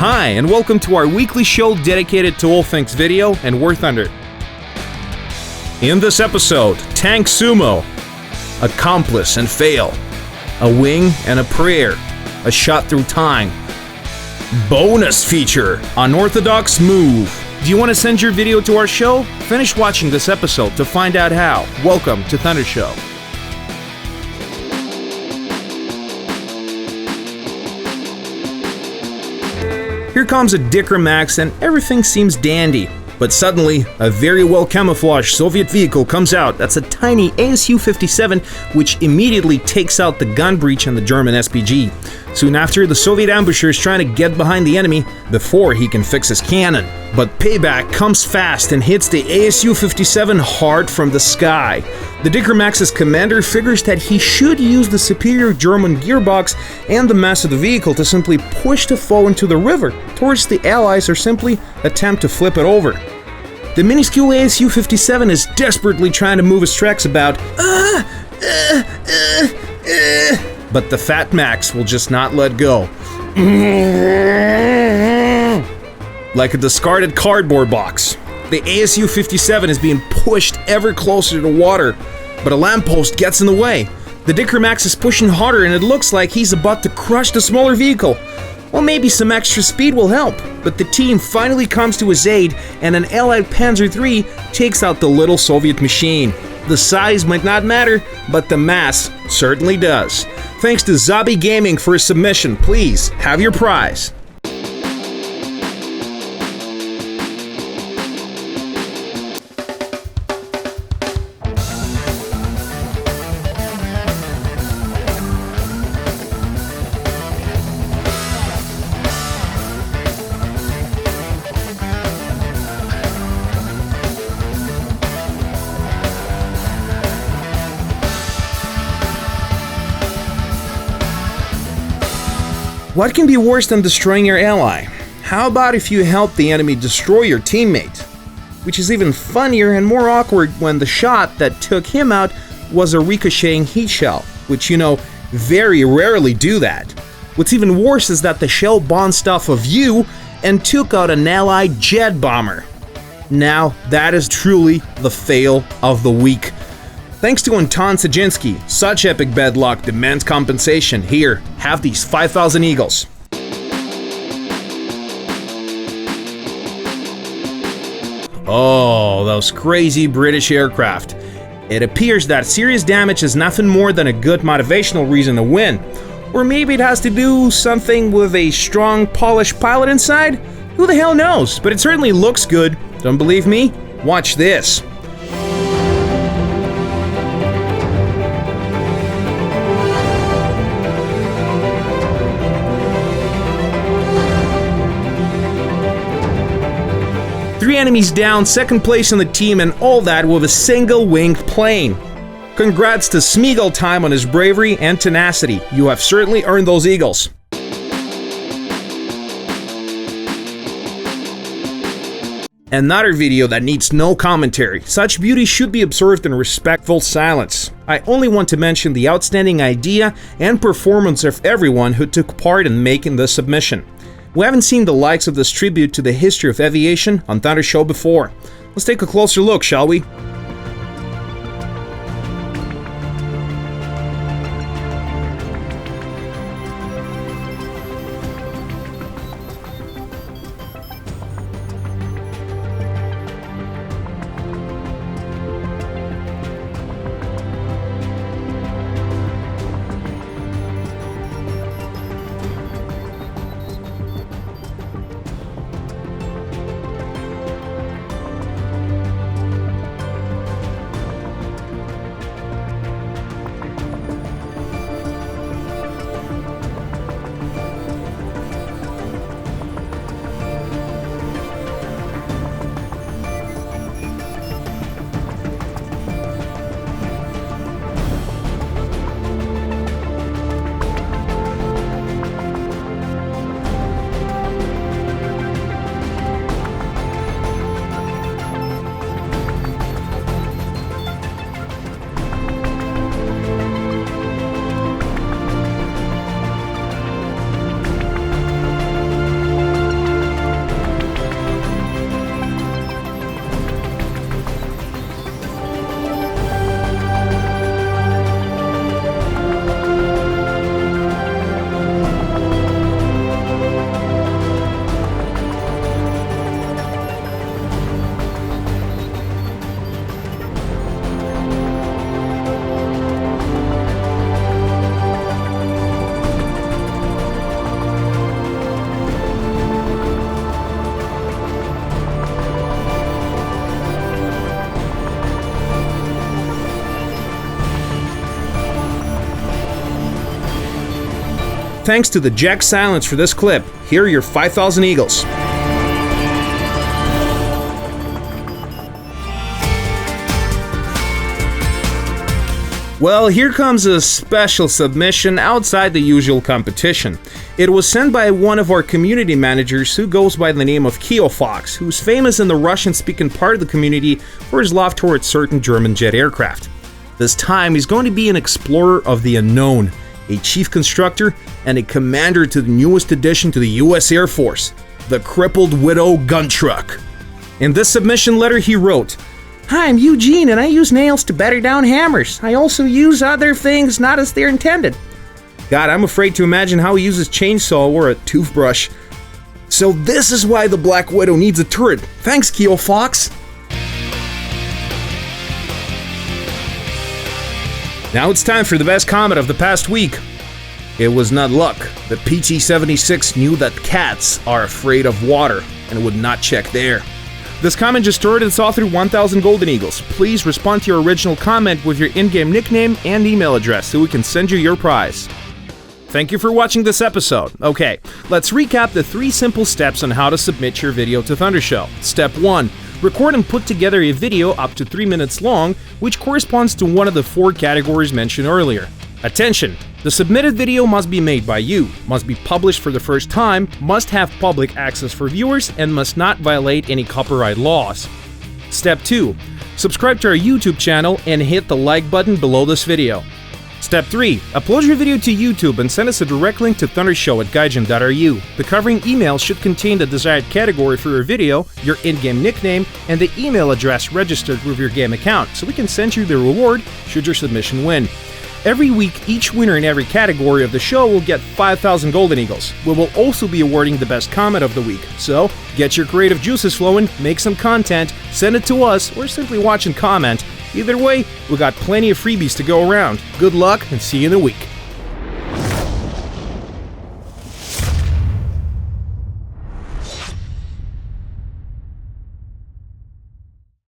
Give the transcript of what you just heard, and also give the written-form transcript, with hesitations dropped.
Hi, and welcome to our weekly show dedicated to all things video and War Thunder. In this episode, Tank Sumo, Accomplice and Fail, a Wing and a Prayer, a Shot Through Time, bonus feature, Unorthodox Move. Do you want to send your video to our show? Finish watching this episode to find out how. Welcome to ThunderShow. Here comes a Dicker Max and everything seems dandy. But suddenly, a very well-camouflaged Soviet vehicle comes out. That's a tiny ASU-57, which immediately takes out the gun breech on the German SPG. Soon after, the Soviet ambusher is trying to get behind the enemy before he can fix his cannon. But payback comes fast and hits the ASU-57 hard from the sky. The Dicker Max's commander figures that he should use the superior German gearbox and the mass of the vehicle to simply push the foe into the river towards the Allies or simply attempt to flip it over. The minuscule ASU-57 is desperately trying to move his tracks about, but the Fat Max will just not let go. Like a discarded cardboard box, the ASU-57 is being pushed ever closer to the water, but a lamppost gets in the way. The Dicker Max is pushing harder and it looks like he's about to crush the smaller vehicle. Well, maybe some extra speed will help, but the team finally comes to his aid and an Allied Panzer III takes out the little Soviet machine. The size might not matter, but the mass certainly does. Thanks to Zabi Gaming for his submission. Please have your prize. What can be worse than destroying your ally? How about if you help the enemy destroy your teammate? Which is even funnier and more awkward when the shot that took him out was a ricocheting heat shell, which very rarely do that. What's even worse is that the shell bounced off of you and took out an allied jet bomber. Now that is truly the fail of the week. Thanks to Anton Sajinsky, such epic bad luck demands compensation. Here, have these 5,000 Eagles. Oh, those crazy British aircraft. It appears that serious damage is nothing more than a good motivational reason to win. Or maybe it has to do something with a strong, polished pilot inside? Who the hell knows? But it certainly looks good. Don't believe me? Watch this. Three enemies down, second place on the team, and all that with a single winged plane. Congrats to Smeagol Time on his bravery and tenacity. You have certainly earned those Eagles. Another video that needs no commentary. Such beauty should be observed in respectful silence. I only want to mention the outstanding idea and performance of everyone who took part in making this submission. We haven't seen the likes of this tribute to the history of aviation on ThunderShow before. Let's take a closer look, shall we? thanks to the Jack Silence for this clip. Here are your 5,000 Eagles. Well, here comes a special submission outside the usual competition. It was sent by one of our community managers who goes by the name of Fox, who's famous in the Russian-speaking part of the community for his love towards certain German jet aircraft. This time, he's going to be an explorer of the unknown, a chief constructor, and a commander to the newest addition to the US Air Force, the Crippled Widow gun truck. In this submission letter, he wrote, "Hi, I'm Eugene, and I use nails to batter down hammers. I also use other things not as they're intended." God, I'm afraid to imagine how he uses chainsaw or a toothbrush. So this is why the Black Widow needs a turret. Thanks, Fox. Now it's time for the best comment of the past week. It was not luck. The PT-76 knew that cats are afraid of water and would not check there. This comment just started its author 1,000 Golden Eagles. Please respond to your original comment with your in-game nickname and email address so we can send you your prize. Thank you for watching this episode. Okay, let's recap the 3 simple steps on how to submit your video to ThunderShow. Step 1. Record and put together a video up to 3 minutes long, which corresponds to one of the 4 categories mentioned earlier. Attention! The submitted video must be made by you, must be published for the first time, must have public access for viewers, and must not violate any copyright laws. Step 2. Subscribe to our YouTube channel and hit the like button below this video. Step 3. Upload your video to YouTube and send us a direct link to ThunderShow at gaijin.ru. The covering email should contain the desired category for your video, your in-game nickname, and the email address registered with your game account, so we can send you the reward should your submission win. Every week, each winner in every category of the show will get 5,000 Golden Eagles. We will also be awarding the best comment of the week. So, get your creative juices flowing, make some content, send it to us, or simply watch and comment. Either way, we got plenty of freebies to go around. Good luck, and see you in a week.